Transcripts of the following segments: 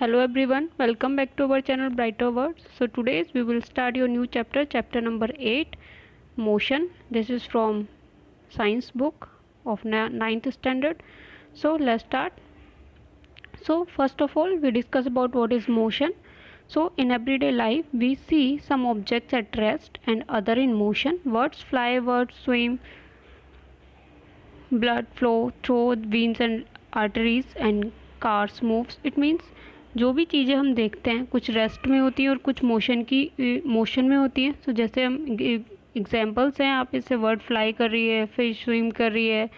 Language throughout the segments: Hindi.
Hello everyone, welcome back to our channel Brighter Words. So today we will start your new chapter, chapter number 8, Motion. This is from science book of 9th standard. So let's start. So first of all, we discuss about what is motion. So in everyday life, we see some objects at rest and other in motion. Birds fly, birds swim, blood flow through veins and arteries and cars moves. It means जो भी चीज़ें हम देखते हैं कुछ रेस्ट में होती हैं और कुछ मोशन में होती हैं. तो जैसे हम एग्जांपल्स हैं, आप इससे वर्ड फ्लाई कर रही है, फिश स्विम कर रही है,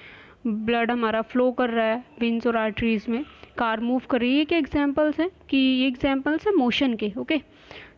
ब्लड हमारा फ्लो कर रहा है वेन्स और आर्टरीज में, कार मूव कर रही है. क्या एग्जांपल्स हैं कि ये एग्जांपल्स हैं मोशन के. ओके,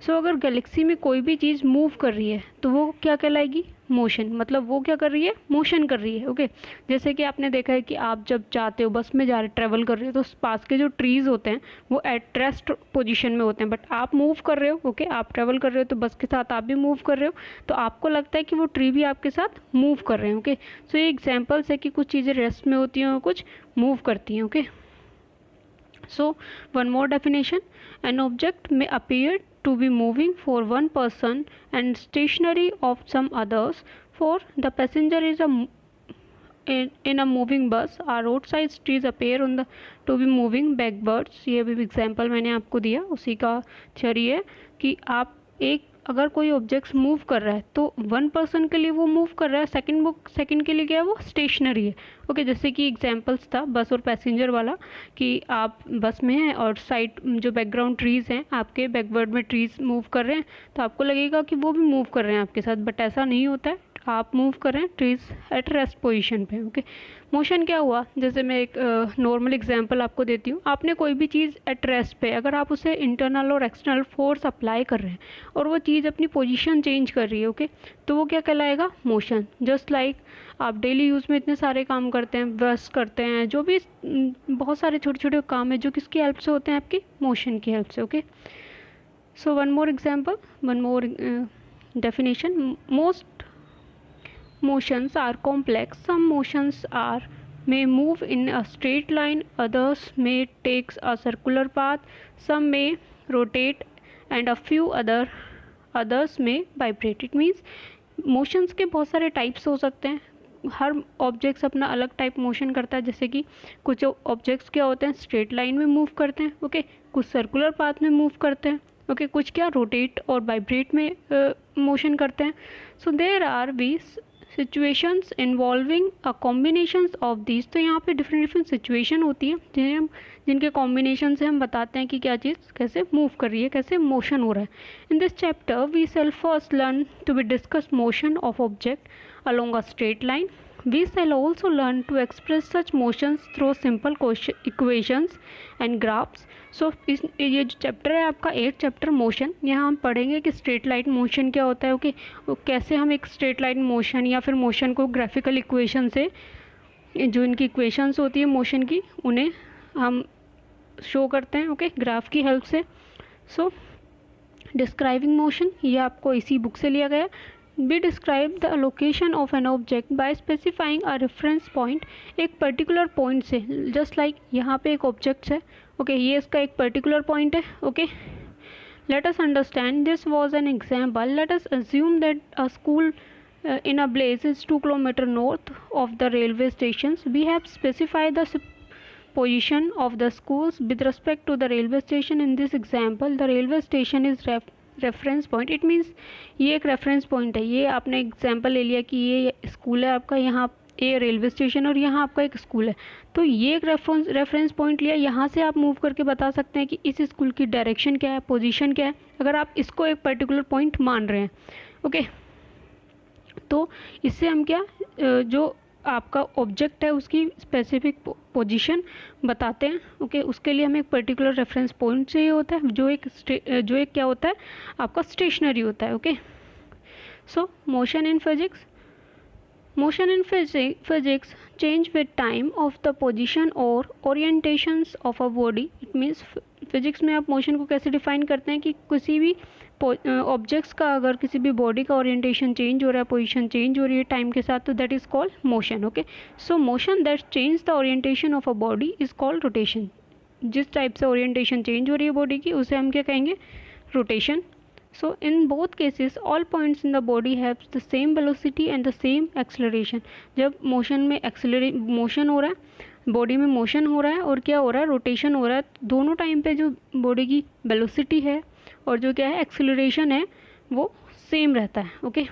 सो अगर गैलेक्सी में कोई भी चीज़ मूव कर रही है तो वो क्या कहलाएगी? मोशन. मतलब वो क्या कर रही है? मोशन कर रही है. ओके, जैसे कि आपने देखा है कि आप जब जाते हो बस में जा रहे ट्रैवल कर रहे हो तो पास के जो ट्रीज़ होते हैं वो एट रेस्ट पोजीशन में होते हैं, बट आप मूव कर रहे हो. ओके, आप ट्रैवल कर रहे हो तो बस के साथ आप भी मूव कर रहे हो, तो आपको लगता है कि वो ट्री भी आपके साथ मूव कर रहे हैं. ओके, सो ये एग्जाम्पल्स है कि कुछ चीज़ें रेस्ट में होती हैं और कुछ मूव करती हैं. Okay, so one more definition: an object may appear to be moving for one person and stationary of some others. For the passenger is in a moving bus, or roadside trees appear on the to be moving backwards. ये भी एग्जाम्पल मैंने आपको दिया, उसी का थ्योरी है कि आप एक अगर कोई ऑब्जेक्ट्स मूव कर रहा है तो वन पर्सन के लिए वो मूव कर रहा है, सेकंड के लिए क्या है? वो स्टेशनरी है. ओके, जैसे कि एग्जांपल्स था बस और पैसेंजर वाला कि आप बस में हैं और साइड जो बैकग्राउंड ट्रीज़ हैं, आपके बैकवर्ड में ट्रीज़ मूव कर रहे हैं तो आपको लगेगा कि वो भी मूव कर रहे हैं आपके साथ, बट ऐसा नहीं होता है. आप मूव कर रहे हैं ट्रीज एट रेस्ट पोजीशन पे. ओके, मोशन क्या हुआ? जैसे मैं एक नॉर्मल एग्जांपल आपको देती हूँ. आपने कोई भी चीज़ एट रेस्ट पे अगर आप उसे इंटरनल और एक्सटर्नल फोर्स अप्लाई कर रहे हैं और वो चीज़ अपनी पोजीशन चेंज कर रही है, ओके, तो वो क्या कहलाएगा? मोशन. जस्ट लाइक आप डेली यूज़ में इतने सारे काम करते हैं, ब्रश करते हैं, जो भी बहुत सारे छोटे छोटे काम है जो किसकी हेल्प से होते हैं? आपकी मोशन की हेल्प से. Okay, so one more example, one more definition: most motions are complex. Some motions are may move in a straight line, others may take a circular path, some may rotate, and a few others may vibrate. It means motions के बहुत सारे टाइप्स हो सकते हैं. हर ऑब्जेक्ट्स अपना अलग टाइप मोशन करता है. जैसे कि कुछ ऑब्जेक्ट्स क्या होते हैं? स्ट्रेट लाइन में मूव करते हैं. ओके, कुछ सर्कुलर पाथ में मूव करते हैं. ओके, कुछ क्या रोटेट और वाइब्रेट में मोशन करते हैं. So there are we situations involving a combinations of these. तो यहाँ पे डिफरेंट सिचुएशन होती है जिनके कॉम्बिनेशन से हम बताते हैं कि क्या चीज़ कैसे मूव कर रही है, कैसे मोशन हो रहा है. In this chapter we shall first learn to be discuss motion of object along a straight line. We shall also learn to express such motions through simple equations and graphs. So ये जो चैप्टर है आपका 8 चैप्टर मोशन, यहाँ हम पढ़ेंगे कि स्ट्रेट लाइन मोशन क्या होता है. ओके, कैसे हम एक स्ट्रेट लाइन मोशन या फिर मोशन को ग्राफिकल इक्वेशन से, जो इनकी इक्वेशंस होती है मोशन की, उन्हें हम शो करते हैं. ओके, ग्राफ की हेल्प से. सो डिस्क्राइबिंग मोशन, ये आपको इसी बुक से लिया गया. We describe the location of an object by specifying a reference point. एक पर्टिकुलर पॉइंट से, जस्ट लाइक यहाँ पे एक ऑब्जेक्ट है. ओके, ये इसका एक पर्टिकुलर पॉइंट है. Okay, let us understand this was an example. Let us assume that a school in a place is 2 kilometers north of the railway stations. We have specified the position of the schools with respect to the railway station. In this example, the railway station is reference point. It means ये एक रेफरेंस पॉइंट है. ये आपने एग्जांपल ले लिया कि ये स्कूल है आपका, यहाँ ये रेलवे स्टेशन और यहाँ आपका एक स्कूल है, तो ये एक रेफरेंस पॉइंट लिया. यहाँ से आप मूव करके बता सकते हैं कि इस स्कूल की डायरेक्शन क्या है, पोजीशन क्या है, अगर आप इसको एक पर्टिकुलर पॉइंट मान रहे हैं. ओके, तो इससे हम क्या, जो आपका ऑब्जेक्ट है उसकी स्पेसिफिक पोजीशन बताते हैं. ओके, उसके लिए हमें एक पर्टिकुलर रेफरेंस पॉइंट चाहिए होता है जो एक क्या होता है? आपका स्टेशनरी होता है. Okay, so motion in physics. Motion in physics change with time of the position or orientations of a body. It means physics में आप मोशन को कैसे डिफाइन करते हैं कि किसी भी ऑब्जेक्ट्स का अगर किसी भी बॉडी का ओरिएंटेशन चेंज हो रहा है, पोजीशन चेंज हो रही है टाइम के साथ, तो that is called motion. Okay, so motion that change the orientation of a body is called rotation. जिस टाइप से ओरिएंटेशन चेंज हो रही है बॉडी की उसे हम क्या कहेंगे, rotation. So in both cases all points in the body have the same velocity and the same acceleration. जब मोशन में मोशन हो रहा है, बॉडी में मोशन हो रहा है और क्या हो रहा है, रोटेशन हो रहा है, दोनों टाइम पे जो बॉडी की वेलोसिटी है और जो क्या है एक्सेलरेशन है वो सेम रहता है. ओके.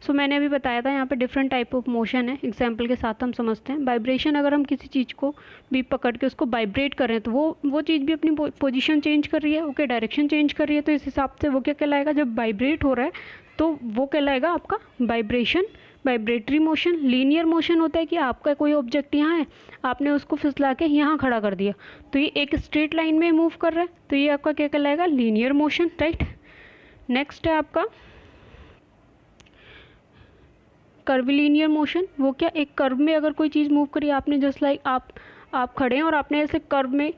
सो मैंने अभी बताया था यहाँ पे डिफरेंट टाइप ऑफ मोशन है. एग्जाम्पल के साथ हम समझते हैं. वाइब्रेशन, अगर हम किसी चीज़ को भी पकड़ के उसको वाइब्रेट करें तो वो चीज़ भी अपनी पोजीशन चेंज कर रही है. ओके, डायरेक्शन चेंज कर रही है. तो इस हिसाब से वो क्या कहलाएगा, जब वाइब्रेट हो रहा है तो वो कहलाएगा आपका vibration. Vibratory motion. Linear motion होता है कि आपका कोई ऑब्जेक्ट यहाँ है, आपने उसको फिसला के यहाँ खड़ा कर दिया तो ये एक स्ट्रेट लाइन में मूव कर रहा है, तो ये आपका क्या कहलाएगा, लीनियर मोशन. राइट. नेक्स्ट है आपका कर्विलीनियर मोशन. वो क्या, एक कर्व में अगर कोई चीज़ मूव करी आपने, जस्ट लाइक आप खड़े हैं और आपने ऐसे कर्व में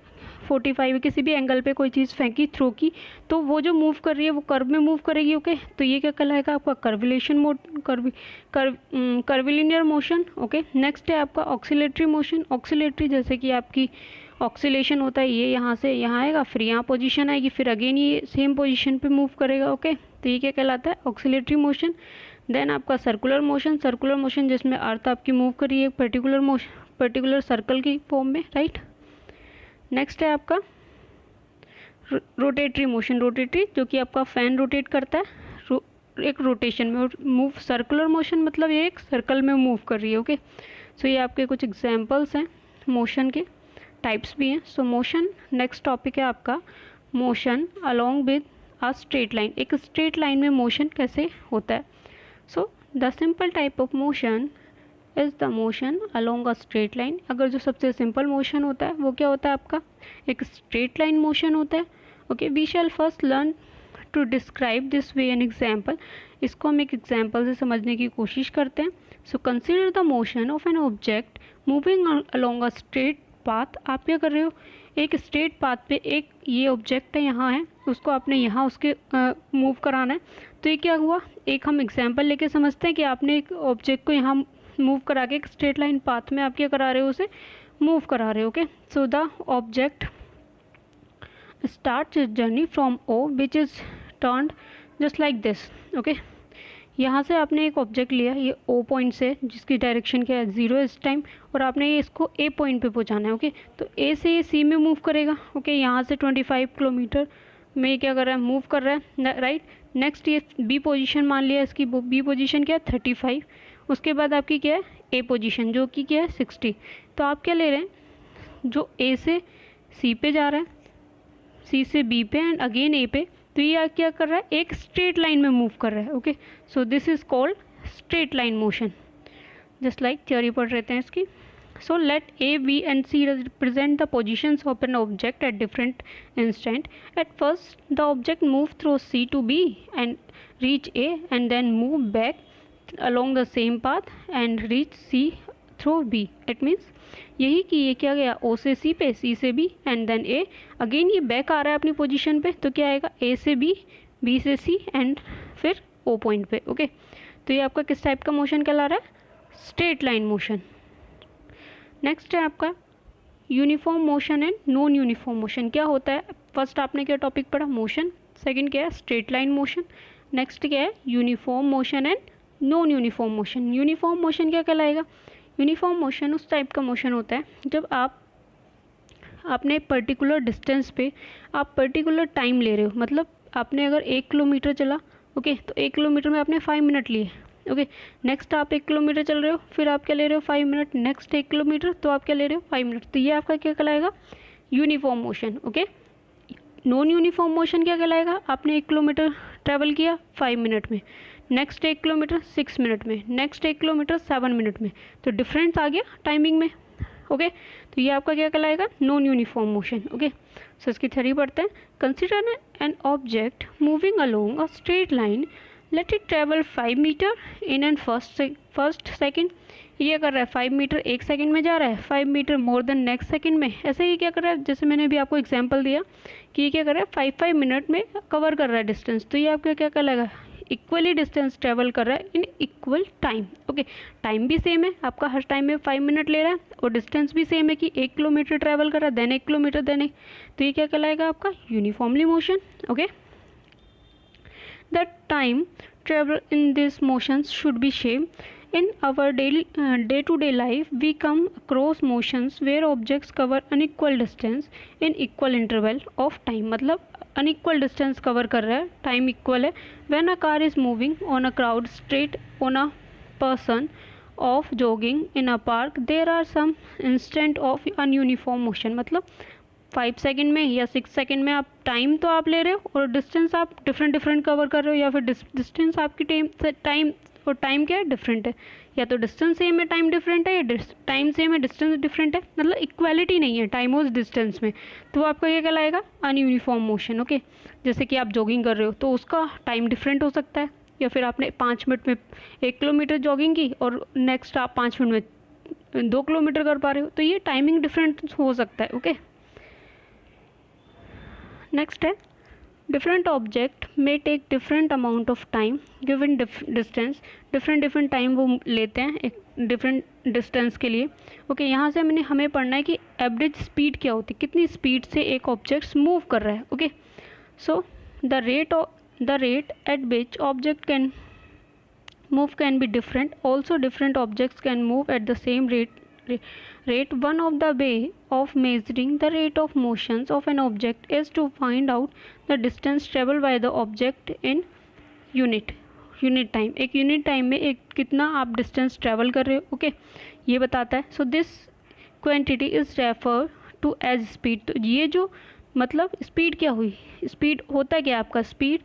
45 किसी भी एंगल पे कोई चीज़ फेंकी, थ्रो की, तो वो जो मूव कर रही है वो कर्व में मूव करेगी. ओके. तो ये क्या कहलाएगा आपका कर्विलीनियर मोशन. ओके. नेक्स्ट है आपका ऑक्सीलेटरी मोशन. ऑक्सीलेटरी जैसे कि आपकी ऑक्सीलेशन होता है, ये यहाँ से यहाँ आएगा, फिर यहाँ पोजीशन आएगी, फिर अगेन ये सेम पोजीशन पे मूव करेगा. ओके. तो ये क्या कहलाता है, ऑक्सीलेटरी मोशन. देन आपका सर्कुलर मोशन. सर्कुलर मोशन जिसमें अर्थ आपकी मूव करी है पर्टिकुलर सर्कल की फॉर्म में. राइट. नेक्स्ट है आपका रोटेटरी मोशन. रोटेटरी जो कि आपका फैन रोटेट करता है एक रोटेशन में, और मूव सर्कुलर मोशन मतलब ये एक सर्कल में मूव कर रही है. ओके. सो ये आपके कुछ एग्जांपल्स हैं मोशन के. टाइप्स भी हैं. सो मोशन. नेक्स्ट टॉपिक है आपका motion along with a straight line. एक स्ट्रेट लाइन में मोशन कैसे होता है. So the simple type of motion is the motion along a straight line. अगर जो सबसे सिंपल मोशन होता है वो क्या होता है आपका, एक स्ट्रेट लाइन मोशन होता है. Okay. We shall first learn to describe this way an example. इसको हम एक एग्जाम्पल से समझने की कोशिश करते हैं. So consider the motion of an object moving along a straight path. आप क्या कर रहे हो, एक स्ट्रेट पाथ पे एक ये ऑब्जेक्ट है, यहाँ है, उसको आपने यहाँ उसके मूव कराना है. तो ये क्या हुआ, एक हम एग्जांपल लेके समझते हैं कि आपने एक ऑब्जेक्ट को यहाँ मूव करा के एक स्ट्रेट लाइन पाथ में आप क्या करा रहे हो, उसे मूव करा रहे हो. Okay. So the object start its journey from O which is turned just like this. Okay. यहाँ से आपने एक ऑब्जेक्ट लिया, ये ओ पॉइंट से, जिसकी डायरेक्शन क्या है 0 इस टाइम, और आपने ये इसको ए पॉइंट पे पहुँचाना है. ओके. तो ए से ये सी में मूव करेगा. ओके. यहाँ से 25 किलोमीटर में ये क्या कर रहा है, मूव कर रहा है. राइट. नेक्स्ट ये बी पोजीशन मान लिया, इसकी बी पोजीशन क्या है 35. उसके बाद आपकी क्या है ए पोजीशन, जो कि क्या है 60. तो आप क्या ले रहे हैं, जो ए से सी पे जा रहा है, सी से बी पे एंड अगेन ए पे, तो ये क्या कर रहा है, एक स्ट्रेट लाइन में मूव कर रहा है. Okay. So this is called straight line motion. Just like theory पढ़ रहे हैं इसकी. So let A, B and C represent the positions of an object at different instant. At first, the object move through C to B and reach A, and then move back along the same path and reach C through B. It means यही कि ये क्या गया O से C पे, C से B and then A. Again ये बैक आ रहा है अपनी पोजीशन पे, तो क्या आएगा A से B, B से C एंड फिर O पॉइंट पे. ओके. तो ये आपका किस टाइप का मोशन कहला रहा है, स्ट्रेट लाइन मोशन. नेक्स्ट है आपका uniform motion and non uniform motion. क्या होता है, फर्स्ट आपने क्या टॉपिक पढ़ा, मोशन. सेकंड क्या है, स्ट्रेट लाइन मोशन. नेक्स्ट क्या है, uniform motion and non uniform motion. Uniform motion क्या कहलाएगा, यूनिफॉर्म मोशन उस टाइप का मोशन होता है जब आपने पर्टिकुलर डिस्टेंस पे आप पर्टिकुलर टाइम ले रहे हो. मतलब आपने अगर 1 किलोमीटर चला, ओके, तो 1 किलोमीटर में आपने 5 मिनट लिए. ओके. नेक्स्ट आप 1 किलोमीटर चल रहे हो, फिर आप क्या ले रहे हो 5 मिनट. नेक्स्ट 1 किलोमीटर, तो आप क्या ले रहे हो 5 मिनट. तो ये आपका क्या कहलाएगा, uniform motion. Okay. Non uniform motion क्या कहलाएगा, आपने 1 किलोमीटर ट्रैवल किया 5 मिनट में, नेक्स्ट 1 किलोमीटर 6 मिनट में, नेक्स्ट 1 किलोमीटर 7 मिनट में. तो डिफरेंस आ गया टाइमिंग में. ओके. तो ये आपका क्या कहलाएगा, non uniform motion. Okay. So इसकी थ्योरी पढ़ते हैं. Consider an object moving along a straight line, let it travel 5 metre in and first second. ये कर रहा है 5 मीटर 1 सेकेंड में जा रहा है, 5 metre more than next second में. ऐसे ही क्या कर रहा है, जैसे मैंने अभी आपको एग्जांपल दिया कि ये क्या कर रहा है 5 मिनट में कवर कर रहा है डिस्टेंस. तो ये आपका क्या कहलाएगा, इक्वली डिस्टेंस ट्रेवल कर रहा है in equal time. Okay, time भी सेम है, आपका हर टाइम में 5 मिनट ले रहा है, और डिस्टेंस भी सेम है कि 1 किलोमीटर ट्रैवल कर रहा है, देन 1 किलोमीटर, देन 1, तो ये क्या कहलाएगा आपका uniformly motion. Okay, the time travel in this motions should be same. In our day-to-day life, we come across motions where objects cover unequal distance in equal interval of time. मतलब unequal distance cover कर रहा है, time equal है। When a car is moving on a crowd street, on a person of jogging in a park, there are some instant of ununiform motion। मतलब 5 सेकेंड में या 6 सेकेंड में आप टाइम तो आप ले रहे हो और डिस्टेंस आप डिफरेंट कवर कर रहे हो, या फिर डिस्टेंस आपकी टाइम और टाइम क्या है, डिफरेंट है। या तो डिस्टेंस सेम है, टाइम डिफरेंट है, या टाइम सेम है, डिस्टेंस डिफरेंट है, मतलब इक्वालिटी नहीं है टाइम और डिस्टेंस में, तो आपका ये कहलाएगा अनयूनिफॉर्म मोशन। ओके, जैसे कि आप जॉगिंग कर रहे हो तो उसका टाइम डिफरेंट हो सकता है, या फिर आपने 5 मिनट में 1 किलोमीटर जॉगिंग की और नेक्स्ट आप 5 मिनट में 2 किलोमीटर कर पा रहे हो, तो ये टाइमिंग डिफरेंट हो सकता है। ओके, नेक्स्ट है different object may take different amount of time given distance. Different time वो लेते हैं एक डिफरेंट डिस्टेंस के लिए। ओके, यहाँ से हमें पढ़ना है कि एवरेज स्पीड क्या होती है, कितनी स्पीड से एक ऑब्जेक्ट मूव कर रहा है। Okay, so the rate at which object can move can be different. Also different objects can move at the same rate. One of the way of measuring the rate of motions of an object is to find out the distance traveled by the object in unit time। एक यूनिट टाइम में एक कितना आप डिस्टेंस ट्रेवल कर रहे हो। ओके, ये बताता है। So this quantity is refer to as speed. तो ये जो मतलब स्पीड क्या हुई, स्पीड होता है क्या आपका, स्पीड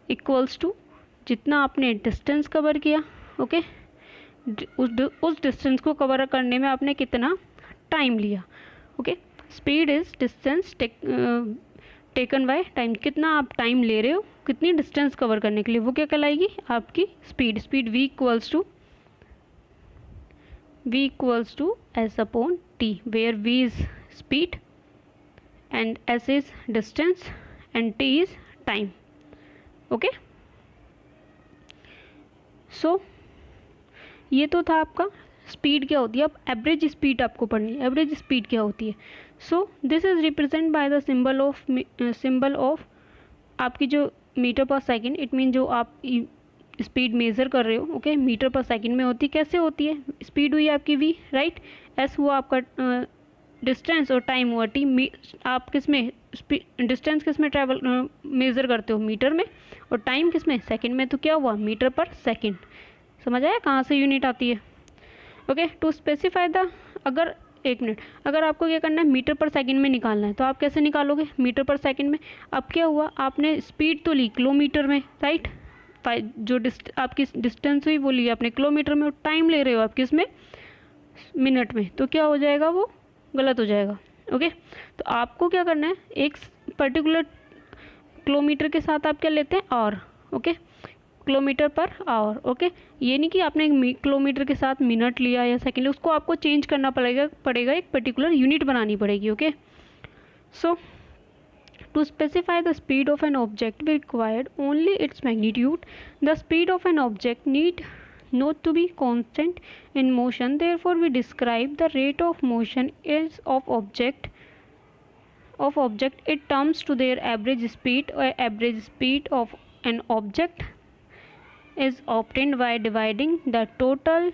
इक्वल्स टू जितना आपने डिस्टेंस कवर किया। ओके, उस डिस्टेंस को कवर करने में आपने कितना टाइम लिया। Okay, speed is distance taken by time, कितना आप टाइम ले रहे हो कितनी डिस्टेंस कवर करने के लिए, वो क्या कहलाएगी आपकी speed. Speed v equals to S upon T, where v is speed and s is distance and t is time. Okay, so ये तो था आपका स्पीड क्या होती है। अब एवरेज स्पीड आपको पढ़नी है, एवरेज स्पीड क्या होती है। So this is represent by the symbol of आपकी जो मीटर पर सेकंड। इट मीन जो आप स्पीड मेज़र कर रहे हो, ओके, मीटर पर सेकंड में होती है। कैसे होती है, स्पीड हुई आपकी v, राइट, s हुआ आपका डिस्टेंस और टाइम हुआ t। आप किस में डिस्टेंस किस में ट्रैवल मेज़र करते हो, मीटर में, और टाइम किस में, सेकंड में। तो क्या हुआ, मीटर पर सेकंड। समझ आया कहाँ से यूनिट आती है। ओके, टू स्पेसिफाई द, अगर 1 मिनट, अगर आपको क्या करना है मीटर पर सेकंड में निकालना है तो आप कैसे निकालोगे मीटर पर सेकंड में। अब क्या हुआ, आपने स्पीड तो ली किलोमीटर में, राइट, जो आपकी डिस्टेंस हुई वो ली आपने किलोमीटर में, और टाइम ले रहे हो आप किस में, मिनट में, तो क्या हो जाएगा, वो गलत हो जाएगा। ओके, तो आपको क्या करना है, एक पर्टिकुलर किलोमीटर के साथ आप क्या लेते हैं, hour. Okay, kilometre per hour. Okay, ये नहीं कि आपने किलोमीटर के साथ मिनट लिया या सेकंड, उसको आपको चेंज करना पड़ेगा एक पर्टिकुलर यूनिट बनानी पड़ेगी। Okay, so to specify the speed of an object we required only its magnitude. The speed of an object need not to be constant in motion, therefore we describe the rate of motion is of object in terms to their average speed, or average speed of an object is obtained by dividing the total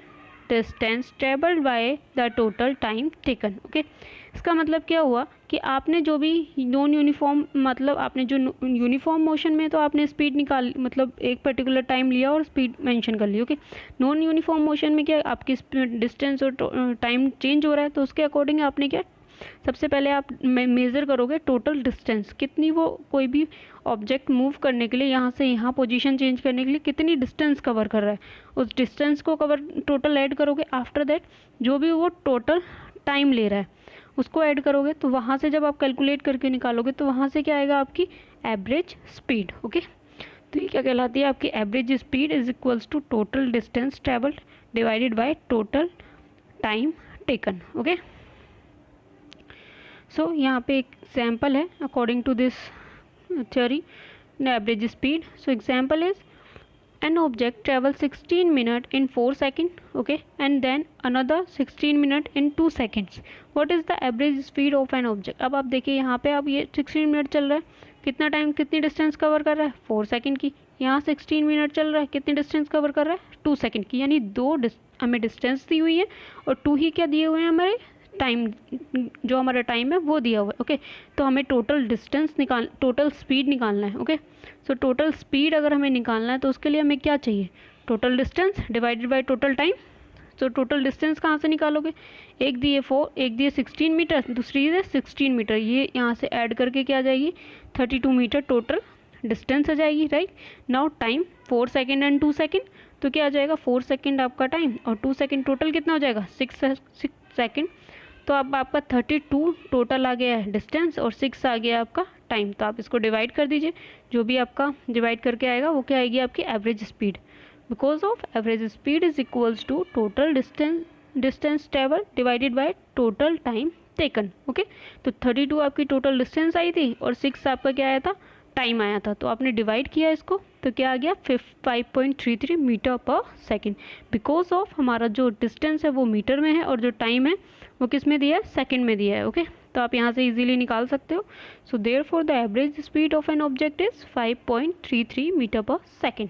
distance traveled by the total time taken। Okay, इसका मतलब क्या हुआ कि आपने जो भी नॉन यूनिफॉर्म, मतलब आपने जो यूनिफॉर्म मोशन में तो आपने स्पीड निकाल, मतलब एक पर्टिकुलर टाइम लिया और स्पीड मेंशन कर ली। ओके, नॉन यूनिफॉर्म मोशन में क्या आपकी डिस्टेंस और टाइम चेंज हो रहा है, तो उसके अकॉर्डिंग आपने क्या, सबसे पहले आप मेज़र करोगे टोटल डिस्टेंस, कितनी वो कोई भी ऑब्जेक्ट मूव करने के लिए यहाँ से यहाँ पोजीशन चेंज करने के लिए कितनी डिस्टेंस कवर कर रहा है, उस डिस्टेंस को कवर टोटल ऐड करोगे। आफ्टर दैट जो भी वो टोटल टाइम ले रहा है उसको ऐड करोगे, तो वहाँ से जब आप कैलकुलेट करके निकालोगे तो वहाँ से क्या आएगा, आपकी एवरेज स्पीड। ओके, तो ये क्या कहलाती है, आपकी average speed is equals to total distance travelled divided by total time taken. Okay, so यहाँ पे एक एग्जाम्पल है according to this theory average speed. So example is an object travels 16 minutes in 4 seconds, okay, and then another 16 minutes in 2 seconds. What is the average speed of an object? अब आप देखिए यहाँ पे अब ये 16 मिनट चल रहा है, कितना टाइम कितनी डिस्टेंस कवर कर रहा है 4 सेकंड की। यहाँ 16 मिनट चल रहा है, कितनी डिस्टेंस कवर कर रहा है 2 सेकंड की, यानी हमें डिस्टेंस दी हुई है और 2 ही क्या दिए हुए हैं हमारे टाइम, जो हमारा टाइम है वो दिया हुआ है, ओके। तो हमें टोटल स्पीड निकालना है, ओके। सो टोटल स्पीड अगर हमें निकालना है तो उसके लिए हमें क्या चाहिए, total distance divided by total time. So total distance कहाँ से निकालोगे, एक दिए 4, एक दिए 16 मीटर, दूसरी है 16 मीटर, ये यहाँ से ऐड करके क्या आ जाएगी 32 मीटर टोटल डिस्टेंस आ जाएगी, right. Now time 4 second and 2 second, तो क्या आ जाएगा 4 सेकेंड आपका टाइम और 2 सेकेंड टोटल कितना हो जाएगा 6 सेकेंड। तो अब आपका 32 टोटल आ गया है डिस्टेंस और 6 आ गया आपका टाइम। तो आप इसको डिवाइड कर दीजिए, जो भी आपका डिवाइड करके आएगा वो क्या आएगी आपकी average speed, because of average speed is equals to total distance travel divided by total time taken, okay. तो 32 आपकी टोटल डिस्टेंस आई थी और 6 आपका क्या आया था, टाइम आया था। तो आपने डिवाइड किया इसको तो क्या आ गया 5.33 metre per second, because of हमारा जो डिस्टेंस है वो मीटर में है और जो टाइम है वो किस में दिया है, सेकेंड में दिया है, ओके। तो आप यहाँ से इजीली निकाल सकते हो। So therefore the average speed of an object is 5.33 metre per second.